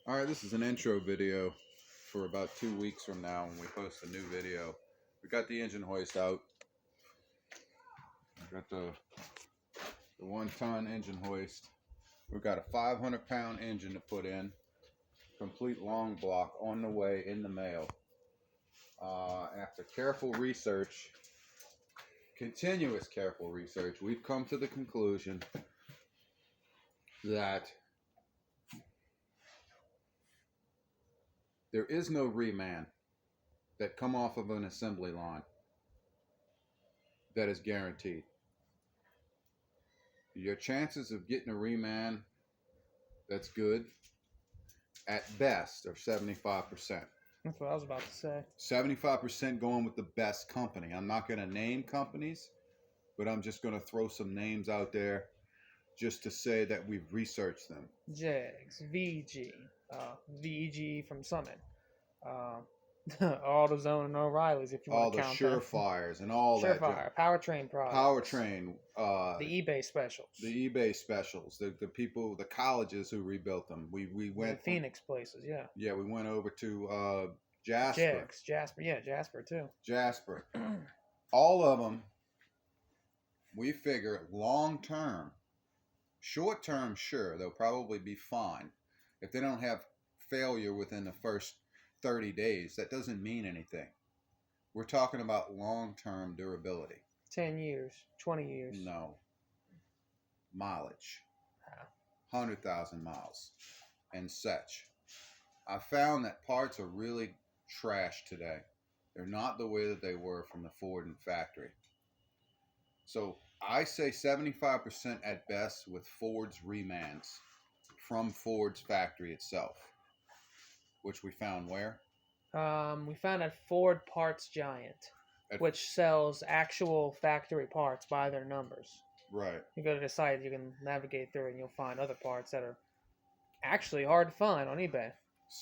Alright, this is an intro video for about 2 weeks from now when we post a new video. We got the engine hoist out. We got the 1-ton engine hoist. We've got a 500-pound engine to put in. Complete long block on the way in the mail. After careful research, continuous careful research, we've come to the conclusion that there is no reman that come off of an assembly line that is guaranteed. Your chances of getting a reman that's good at best are 75%. That's what I was about to say. 75% going with the best company. I'm not going to name companies, but I'm just going to throw some names out there just to say that we've researched them. Jags, VG, VG from Summit, AutoZone and O'Reilly's if you want to count all the Surefires and all that. Surefire, Powertrain products. Powertrain. The eBay specials. The eBay specials. The people, the colleges who rebuilt them. We went. The Phoenix places, yeah. Yeah, we went over to Jasper. Jasper, yeah, Jasper too. Jasper. All of them, we figure long term. Short term, sure, they'll probably be fine. If they don't have failure within the first 30 days, that doesn't mean anything. We're talking about long-term durability. 10 years, 20 years. No. Mileage. 100,000 miles and such. I found that parts are really trash today. They're not the way that they were from the Ford and factory. So I say 75% at best with Ford's remans from Ford's factory itself. Which we found where? We found at Ford Parts Giant, which sells actual factory parts by their numbers. Right. You go to the site, you can navigate through, and you'll find other parts that are actually hard to find on eBay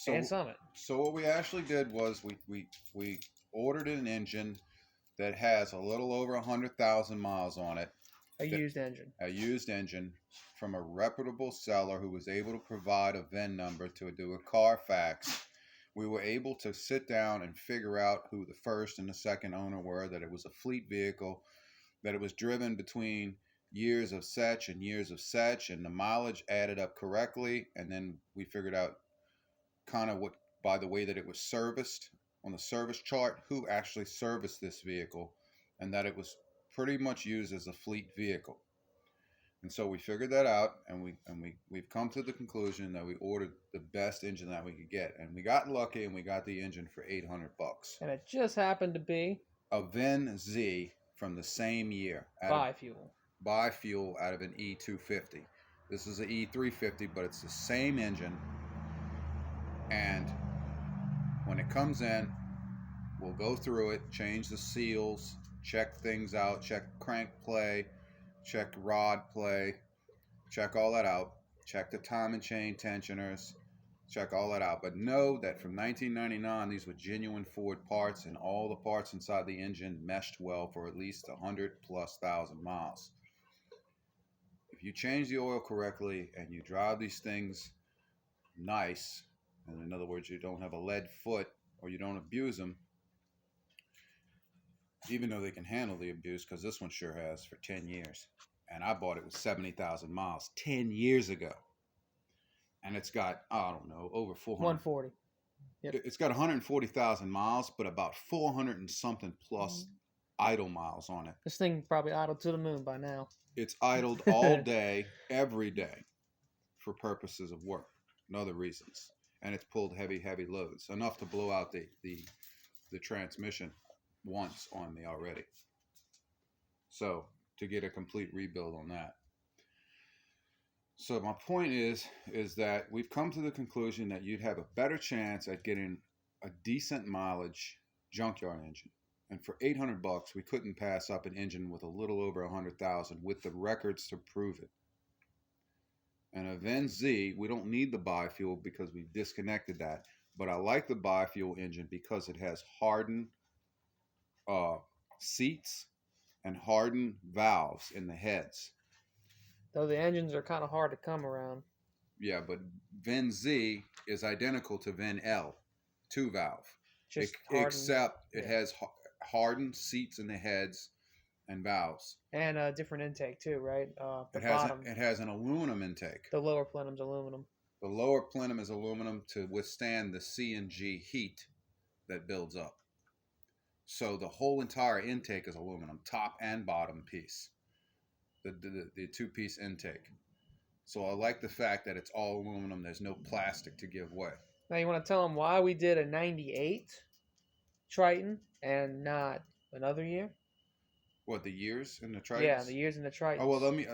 and Summit. So what we actually did was we ordered an engine that has a little over 100,000 miles on it. A used engine from a reputable seller who was able to provide a VIN number to do a Carfax. We were able to sit down and figure out who the first and the second owner were, that it was a fleet vehicle, that it was driven between years of such and years of such, and the mileage added up correctly. And then we figured out kind of what, by the way that it was serviced on the service chart, who actually serviced this vehicle, and that it was pretty much used as a fleet vehicle. And so we figured that out, and we've come to the conclusion that we ordered the best engine that we could get, and we got lucky, and we got the engine for $800. And it just happened to be a VIN Z from the same year. Bi-fuel out of an E250. This is an E350, but it's the same engine. And when it comes in, we'll go through it, change the seals, check things out, check crank play, check rod play, check all that out, check the time and chain tensioners, check all that out. But know that from 1999, these were genuine Ford parts, and all the parts inside the engine meshed well for at least 100,000+ miles. If you change the oil correctly and you drive these things nice, and in other words, you don't have a lead foot or you don't abuse them, even though they can handle the abuse, because this one sure has for 10 years. And I bought it with 70,000 miles 10 years ago. And it's got, I don't know, over 400. 140. Yep. It's got 140,000 miles, but about 400 and something plus idle miles on it. This thing probably idled to the moon by now. It's idled all day, every day, for purposes of work and other reasons. And it's pulled heavy loads, enough to blow out the transmission once on me already. So to get a complete rebuild on that. So my point is that we've come to the conclusion that you'd have a better chance at getting a decent mileage junkyard engine. And for $800, we couldn't pass up an engine with a little over 100,000 with the records to prove it. And a VIN Z, we don't need the bi-fuel because we've disconnected that. But I like the bi-fuel engine because it has hardened seats and hardened valves in the heads. Though the engines are kind of hard to come around. Yeah, but VIN Z is identical to VIN L, 2-valve, except it has hardened seats in the heads and valves, and a different intake too, right? It has an aluminum intake. The lower plenum's aluminum. The lower plenum is aluminum to withstand the C and G heat that builds up. So the whole entire intake is aluminum, top and bottom piece. The two-piece intake. So I like the fact that it's all aluminum. There's no plastic to give way. Now you want to tell them why we did a 98 Triton and not another year? What, the years in the Tritons? Yeah, the years in the Tritons. Oh, well, let me.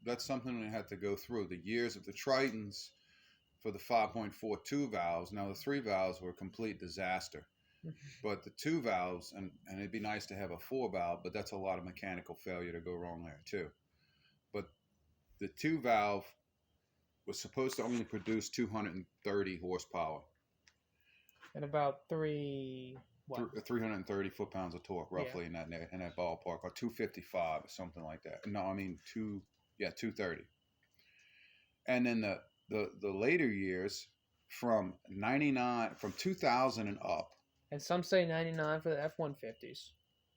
That's something we had to go through. The years of the Tritons for the 5.42 valves. Now the 3 valves were a complete disaster, but the 2 valves, and it'd be nice to have a 4 valve, but that's a lot of mechanical failure to go wrong there too. But the 2 valve was supposed to only produce 230 horsepower and about 330 foot-pounds of torque, roughly, in that ballpark, or 255 or something like that. No, I mean 230. And then the later years from 2000 and up. And some say 99 for the F-150s.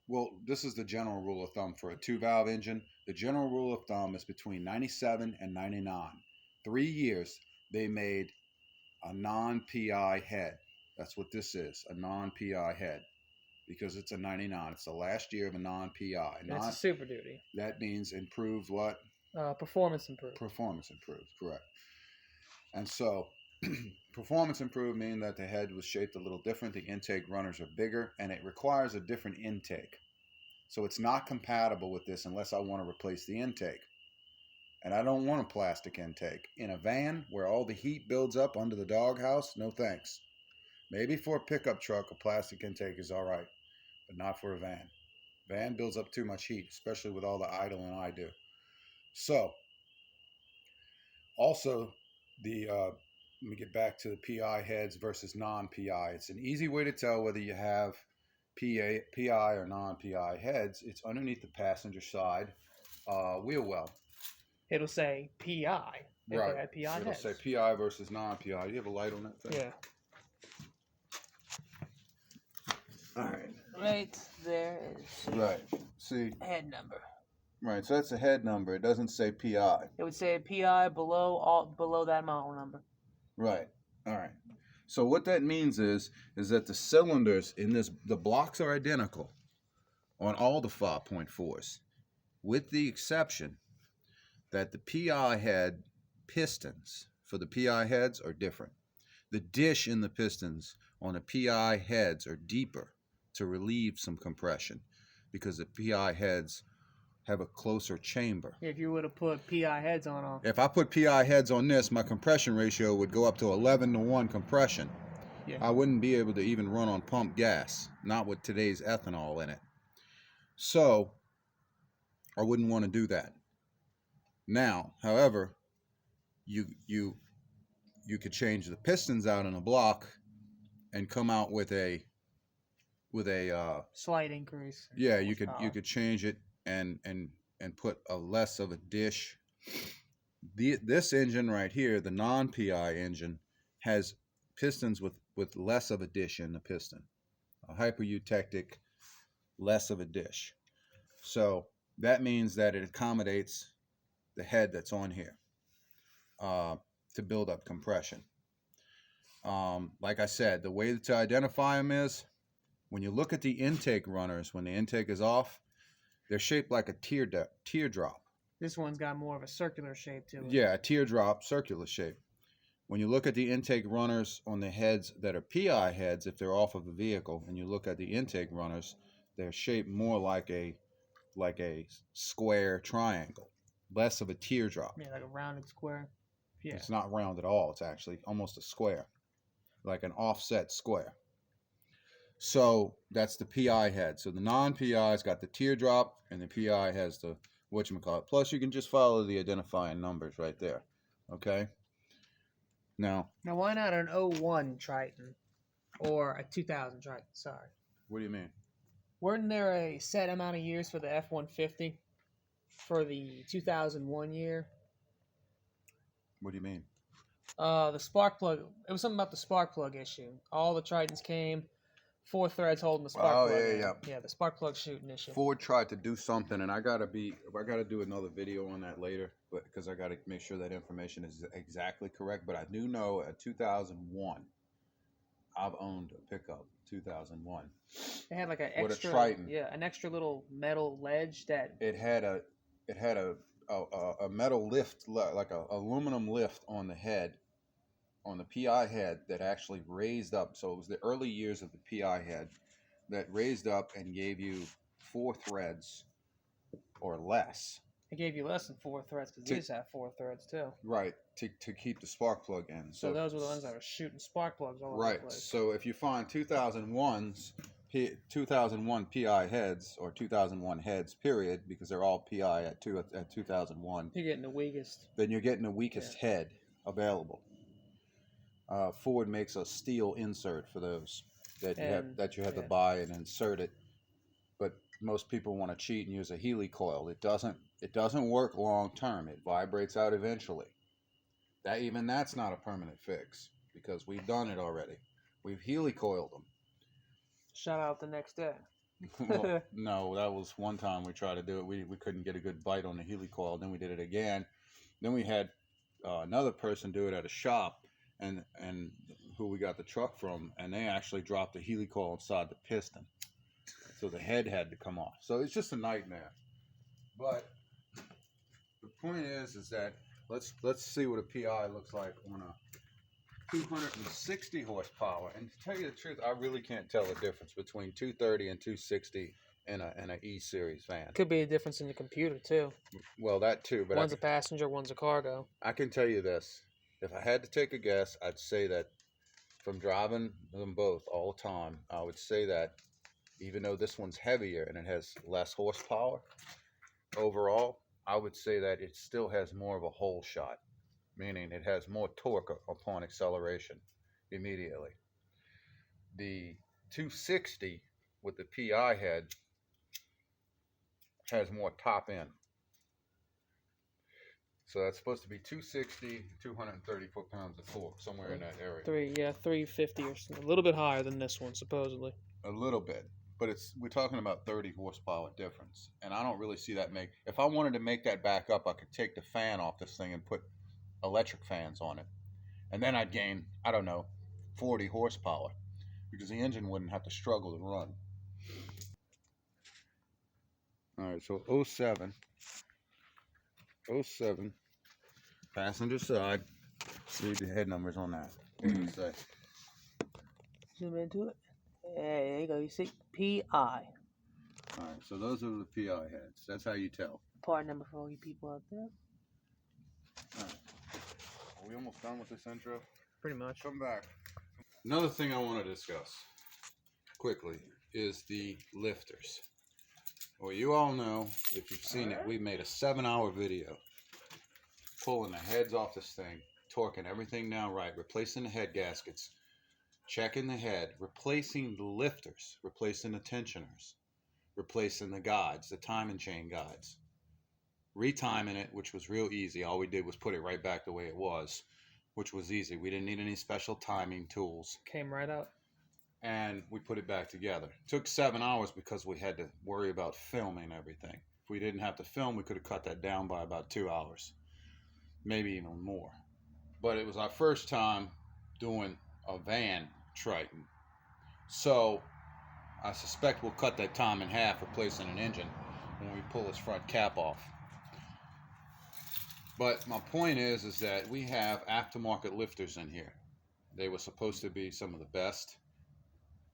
Well, this is the general rule of thumb for a 2-valve engine. The general rule of thumb is between 97 and 99. 3 years they made a non-PI head. That's what this is, a non-PI head, because it's a 99. It's the last year of a non-PI. It's a Super Duty. That means improved what? Performance improved. Performance improved, correct. And so performance improved meaning that the head was shaped a little different. The intake runners are bigger, and it requires a different intake. So it's not compatible with this unless I want to replace the intake. And I don't want a plastic intake. In a van where all the heat builds up under the doghouse, no thanks. Maybe for a pickup truck, a plastic intake is all right, but not for a van. Van builds up too much heat, especially with all the idling I do. So, also, let me get back to the PI heads versus non-PI. It's an easy way to tell whether you have PI or non-PI heads. It's underneath the passenger side wheel well. It'll say PI. Right. It'll say PI versus non-PI. Do you have a light on that thing? Yeah. All right. Right there is. Right. See. Head number. Right. So that's a head number. It doesn't say PI. It would say PI below that model number. Right. All right. So what that means is that the cylinders in the blocks are identical on all the 5.4s, with the exception that the PI head pistons for the PI heads are different. The dish in the pistons on the PI heads are deeper to relieve some compression because the PI heads have a closer chamber. If you would have put PI heads on them. If I put PI heads on this, my compression ratio would go up to 11-to-1 compression. Yeah. I wouldn't be able to even run on pump gas, not with today's ethanol in it. So I wouldn't want to do that. Now, however, you could change the pistons out in a block and come out with a slight increase. Yeah, you could change it and put a less of a dish. This engine right here, the non-PI engine, has pistons with less of a dish in the piston. A hypereutectic, less of a dish. So that means that it accommodates the head that's on here to build up compression. Like I said, the way to identify them is when you look at the intake runners, when the intake is off, they're shaped like a teardrop. This one's got more of a circular shape to it. Yeah, a teardrop, circular shape. When you look at the intake runners on the heads that are PI heads, if they're off of a vehicle, and you look at the intake runners, they're shaped more like a square triangle, less of a teardrop. Yeah, like a rounded square. Yeah. It's not round at all. It's actually almost a square, like an offset square. So that's the PI head. So the non-PI's got the teardrop, and the PI has the whatchamacallit. Plus, you can just follow the identifying numbers right there. Okay? Now why not an 01 Triton or a 2000 Triton? Sorry. What do you mean? Weren't there a set amount of years for the F-150 for the 2001 year? What do you mean? The spark plug. It was something about the spark plug issue. All the Tritons came, 4 threads holding the spark plug. Yeah, the spark plug shooting issue. Ford tried to do something, and I gotta do another video on that later, but because I gotta make sure that information is exactly correct. But I do know at 2001, I've owned a pickup 2001. It had like an extra, with a Triton. Yeah, an extra little metal ledge that it had a metal lift, like a aluminum lift on the head, on the PI head, that actually raised up. So it was the early years of the PI head that raised up and gave you 4 threads or less. It gave you less than 4 threads because these have 4 threads too. Right, to keep the spark plug in. So those were the ones that were shooting spark plugs all over the place. Right. So if you find 2001 PI heads, or 2001 heads period, because they're all PI at 2001, you're getting the weakest. Then you're getting the weakest head available. Ford makes a steel insert for those that you have to buy and insert it. But most people want to cheat and use a Healy coil. It doesn't work long term. It vibrates out eventually. That's not a permanent fix, because we've done it already. We've Healy coiled them. Shout out the next day. Well, no, that was one time we tried to do it. We couldn't get a good bite on the Healy coil. Then we did it again. Then we had another person do it at a shop, and who we got the truck from, and they actually dropped the Healy coil inside the piston, so the head had to come off. So it's just a nightmare. But the point is that let's see what a PI looks like on a 260 horsepower. And to tell you the truth, I really can't tell the difference between 230 and 260 in an E series van. Could be a difference in the computer too. Well, that too, but one's a passenger, one's a cargo. I can tell you this: if I had to take a guess, I'd say that from driving them both all the time, I would say that even though this one's heavier and it has less horsepower overall, I would say that it still has more of a hole shot, meaning it has more torque upon acceleration immediately. The 260 with the PI head has more top end. So that's supposed to be 260, 230 foot-pounds of torque, somewhere in that area. 350 or something. A little bit higher than this one, supposedly. A little bit. But we're talking about 30 horsepower difference. And I don't really see that make... If I wanted to make that back up, I could take the fan off this thing and put electric fans on it. And then I'd gain, 40 horsepower. Because the engine wouldn't have to struggle to run. Alright, so 07, passenger side. See the head numbers on that. What do you say? Zoom into it. There you go. You see PI. Alright, so those are the PI heads. That's how you tell. Part number for all you people out there. Alright. Are we almost done with this intro? Pretty much. Come back. Another thing I want to discuss quickly is the lifters. Well, you all know, if you've seen it, we made a 7-hour video pulling the heads off this thing, torquing everything down right, replacing the head gaskets, checking the head, replacing the lifters, replacing the tensioners, replacing the guides, the timing chain guides, retiming it, which was real easy. All we did was put it right back the way it was, which was easy. We didn't need any special timing tools. Came right out. And we put it back together. It took 7 hours because we had to worry about filming everything. If we didn't have to film, we could have cut that down by about 2 hours, maybe even more. But it was our first time doing a van Triton. So I suspect we'll cut that time in half replacing an engine when we pull its front cap off. But my point is that we have aftermarket lifters in here. They were supposed to be some of the best.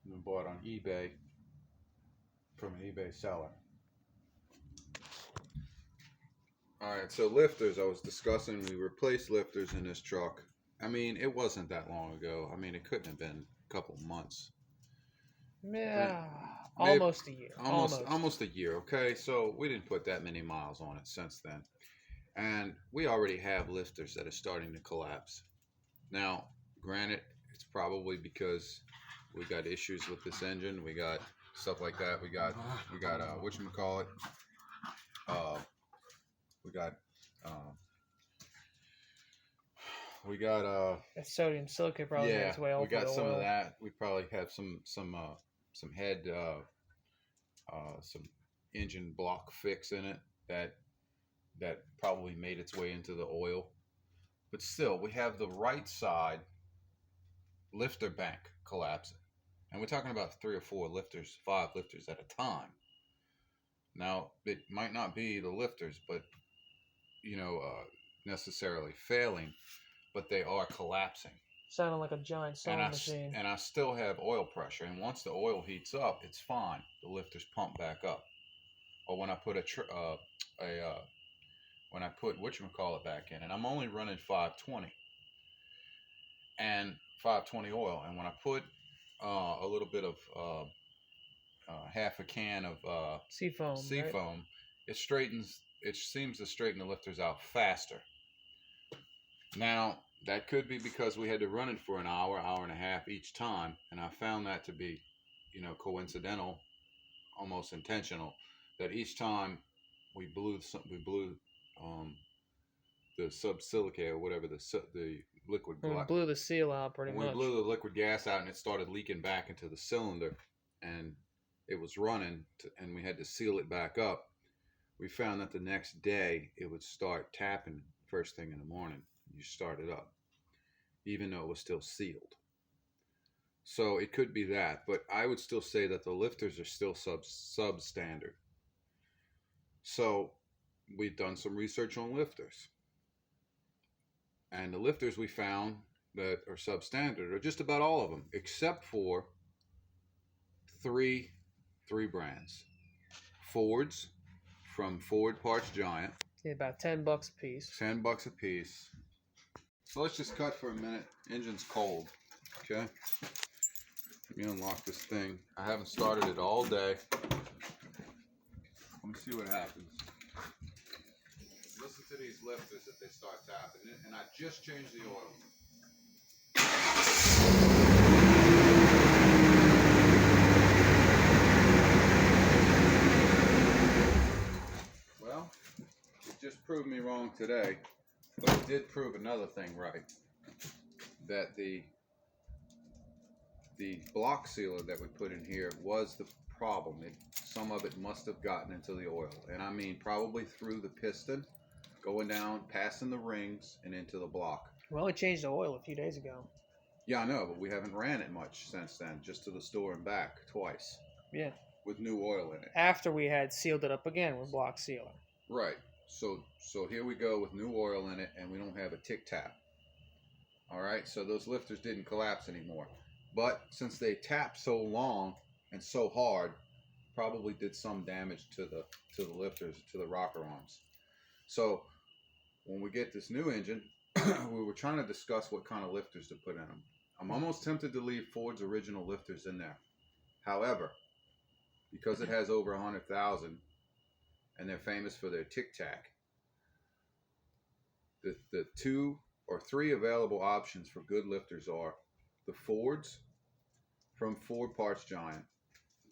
We bought on eBay from an eBay seller. Alright, so lifters, I was discussing, we replaced lifters in this truck. I mean, it wasn't that long ago. I mean, it couldn't have been a couple months. Yeah, almost a year. Almost a year, okay? So we didn't put that many miles on it since then. And we already have lifters that are starting to collapse. Now, granted, it's probably because we got issues with this engine. We got stuff like that. We got whatchamacallit. We got We got that sodium silicate probably made its way over. We got the some oil. of that. We probably have some head some engine block fix in it that probably made its way into the oil. But still, we have the right side lifter bank collapsing. And we're talking about 3 or 4 lifters, 5 lifters at a time. Now, it might not be the lifters, but, necessarily failing, but they are collapsing. Sounding like a giant sewing machine. And I still have oil pressure. And once the oil heats up, it's fine. The lifters pump back up. Or when I put when I put whatchamacallit back in, and I'm only running 520 and 520 oil. And when I put a little bit of half a can of seafoam, right? It seems to straighten the lifters out faster. Now, that could be because we had to run it for an hour and a half each time, and I found that to be, coincidental, almost intentional, that each time we blew the sub-silicate or whatever, the liquid gas. We blew the seal out pretty much. We blew the liquid gas out, and it started leaking back into the cylinder, and it was running, and we had to seal it back up. We found that the next day it would start tapping first thing in the morning. You start it up, even though it was still sealed. So it could be that, but I would still say that the lifters are still substandard. So we've done some research on lifters. And the lifters we found that are substandard are just about all of them, except for three brands. Ford's from Ford Parts Giant. Yeah, about $10 a piece. $10 a piece. So let's just cut for a minute. Engine's cold. Okay. Let me unlock this thing. I haven't started it all day. Let me see what happens. Listen to these lifters if they start tapping it. And I just changed the oil. Well, it just proved me wrong today. But it did prove another thing right. That the block sealer that we put in here was the problem. Some of it must have gotten into the oil. And I mean probably through the piston, going down, passing the rings, and into the block. Well, we changed the oil a few days ago. Yeah, I know, but we haven't ran it much since then, just to the store and back twice. Yeah. With new oil in it. After we had sealed it up again with block sealer. Right. So here we go with new oil in it, and we don't have a tick-tap. All right, so those lifters didn't collapse anymore. But since they tapped so long and so hard, probably did some damage to the lifters, to the rocker arms. So when we get this new engine, we were trying to discuss what kind of lifters to put in them. I'm almost tempted to leave Ford's original lifters in there. However, because it has over 100,000 and they're famous for their tic-tac, the 2 or 3 available options for good lifters are the Fords from Ford Parts Giant,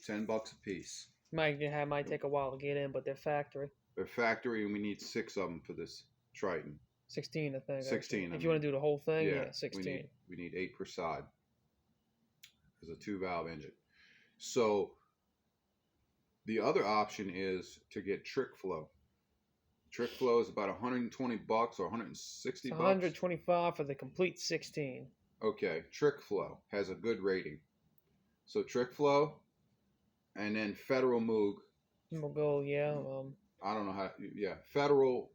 $10 a piece. Might take a while to get in, but they're factory. They're factory, and we need 6 of them for this Triton. 16, I think. 16. If you want to do the whole thing, yeah 16. We need 8 per side. There's a 2-valve engine. So the other option is to get Trick Flow. Trick Flow is about $120 or $160. 125 for the complete 16. Okay, Trick Flow has a good rating. So Trick Flow, and then Federal Moog. Moog, yeah. I don't know how. Yeah, Federal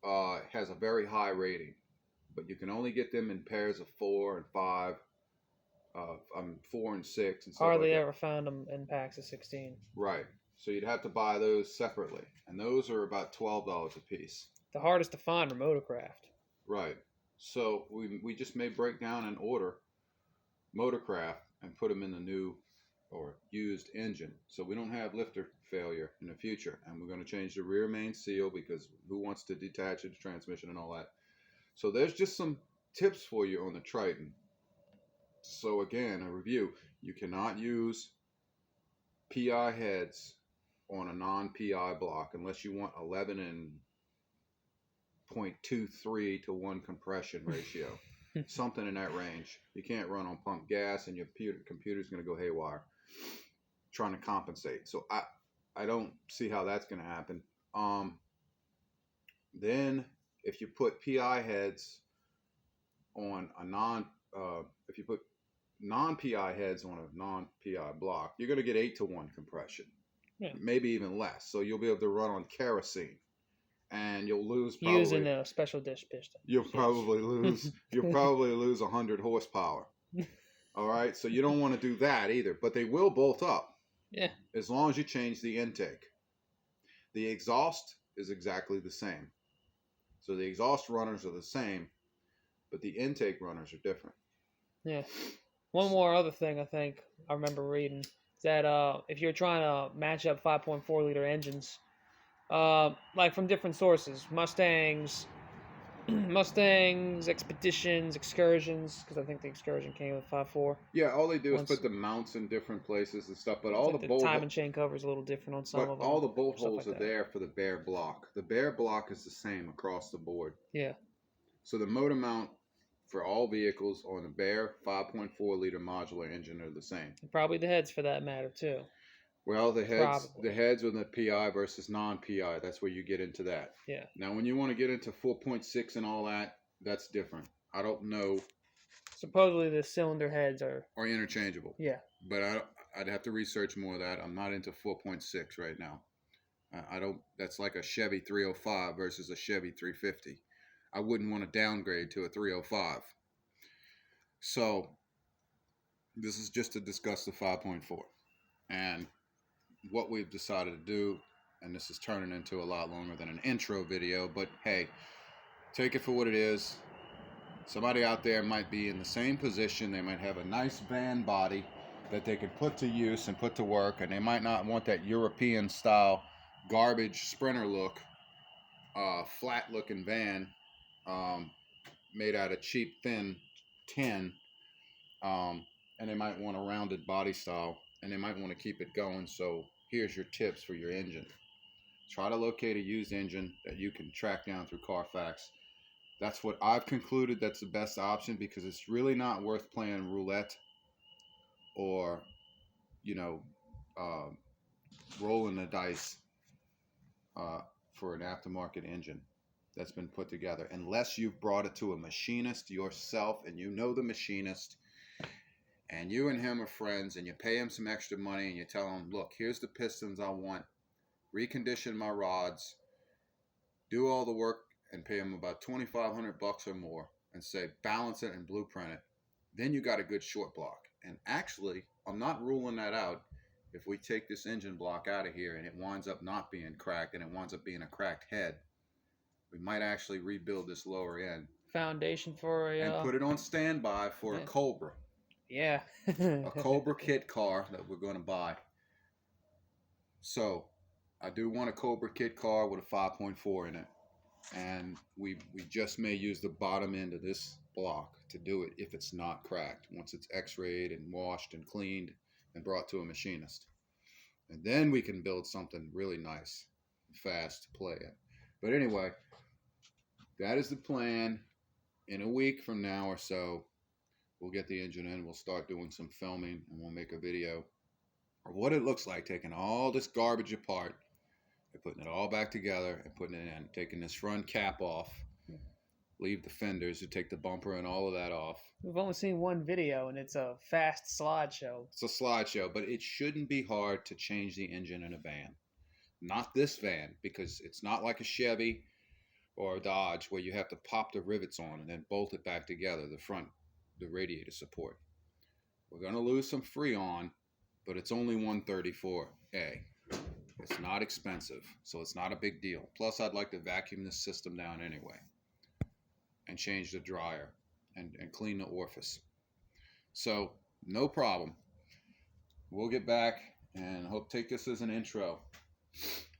has a very high rating, but you can only get them in pairs of 4 and 5. 4 and 6 and stuff. Hardly ever found them in packs of 16. Right. So you'd have to buy those separately, and those are about $12 a piece. The hardest to find are Motorcraft. Right. So we just may break down and order Motorcraft and put them in the new or used engine, so we don't have lifter failure in the future. And we're going to change the rear main seal because who wants to detach its transmission and all that. So there's just some tips for you on the Triton. So again, a review: you cannot use PI heads on a non-PI block unless you want 11 and 0.23 to 1 compression ratio. Something in that range. You can't run on pump gas, and your computer's going to go haywire trying to compensate. So I don't see how that's going to happen. Then if you put PI heads on a if you put non-PI heads on a non-PI block, you're going to get 8 to 1 compression. Yeah. Maybe even less. So you'll be able to run on kerosene, and you'll lose probably using a special dish piston. You'll probably lose 100 horsepower. All right, so you don't want to do that either. But they will bolt up. Yeah. As long as you change the intake. The exhaust is exactly the same. So the exhaust runners are the same, but the intake runners are different. Yeah. One more other thing I think I remember reading is that if you're trying to match up 5.4 liter engines, like from different sources, Mustangs, Expeditions, Excursions, because I think the Excursion came with 5.4. Yeah, all they do is put the mounts in different places and stuff, but all the bolt time and chain cover is a little different on some of them. All the bolt holes are there for the bare block. The bare block is the same across the board. Yeah. So the motor mount for all vehicles on the bare 5.4 liter modular engine are the same. Probably the heads for that matter too. Well, the heads with the PI versus non-PI, that's where you get into that. Yeah. Now, when you want to get into 4.6 and all that, that's different. I don't know. Supposedly the cylinder heads are interchangeable. Yeah. But I'd have to research more of that. I'm not into 4.6 right now. I don't. That's like a Chevy 305 versus a Chevy 350. I wouldn't want to downgrade to a 305. So this is just to discuss the 5.4 and what we've decided to do, and this is turning into a lot longer than an intro video, but hey, take it for what it is. Somebody out there might be in the same position. They might have a nice van body that they can put to use and put to work, and they might not want that European style garbage Sprinter look, flat looking van made out of cheap thin tin, and they might want a rounded body style, and they might want to keep it going. So here's your tips for your engine. Try to locate a used engine that you can track down through Carfax. That's what I've concluded that's the best option, because it's really not worth playing roulette or, rolling the dice for an aftermarket engine that's been put together, unless you've brought it to a machinist yourself and you know the machinist and you and him are friends and you pay him some extra money and you tell him, look, here's the pistons I want, recondition my rods, do all the work, and pay him about $2,500 or more, and say balance it and blueprint it. Then you got a good short block. And actually, I'm not ruling that out. If we take this engine block out of here and it winds up not being cracked and it winds up being a cracked head, we might actually rebuild this lower end foundation for a and put it on standby for a Cobra. Yeah. A Cobra kit car that we're going to buy. So I do want a Cobra kit car with a 5.4 in it, and we just may use the bottom end of this block to do it if it's not cracked, once it's x-rayed and washed and cleaned and brought to a machinist. And then we can build something really nice, fast to play at. But anyway, that is the plan. In a week from now or so, we'll get the engine in, we'll start doing some filming, and we'll make a video of what it looks like taking all this garbage apart and putting it all back together and putting it in, taking this front cap off, leave the fenders, you take the bumper and all of that off. We've only seen one video, and it's a fast slideshow. It's a slideshow, but it shouldn't be hard to change the engine in a van. Not this van, because it's not like a Chevy or a Dodge where you have to pop the rivets on and then bolt it back together, the radiator support. We're going to lose some Freon, but it's only 134A. It's not expensive, so it's not a big deal. Plus, I'd like to vacuum this system down anyway and change the dryer and clean the orifice. So, no problem. We'll get back and take this as an intro.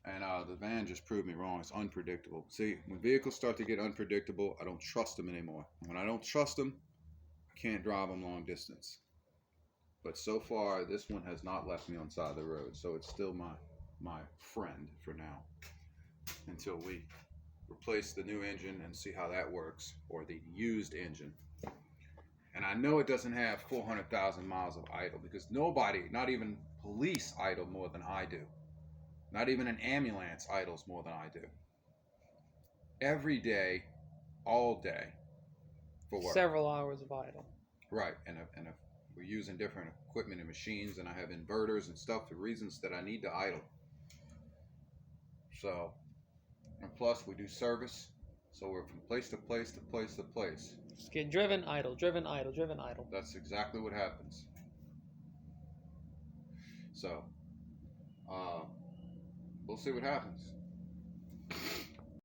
And the van just proved me wrong. It's unpredictable. See, when vehicles start to get unpredictable, I don't trust them anymore. When I don't trust them, I can't drive them long distance. But so far, this one has not left me on the side of the road. So it's still my friend for now, until we replace the new engine and see how that works, or the used engine. And I know it doesn't have 400,000 miles of idle, because nobody, not even police, idle more than I do. Not even an ambulance idles more than I do. Every day, all day, for work. Several hours of idle. Right, and if we're using different equipment and machines, and I have inverters and stuff for reasons that I need to idle. So, and plus we do service, so we're from place to place to place to place. Just get driven, idle, driven, idle, driven, idle. That's exactly what happens. So, we'll see what happens.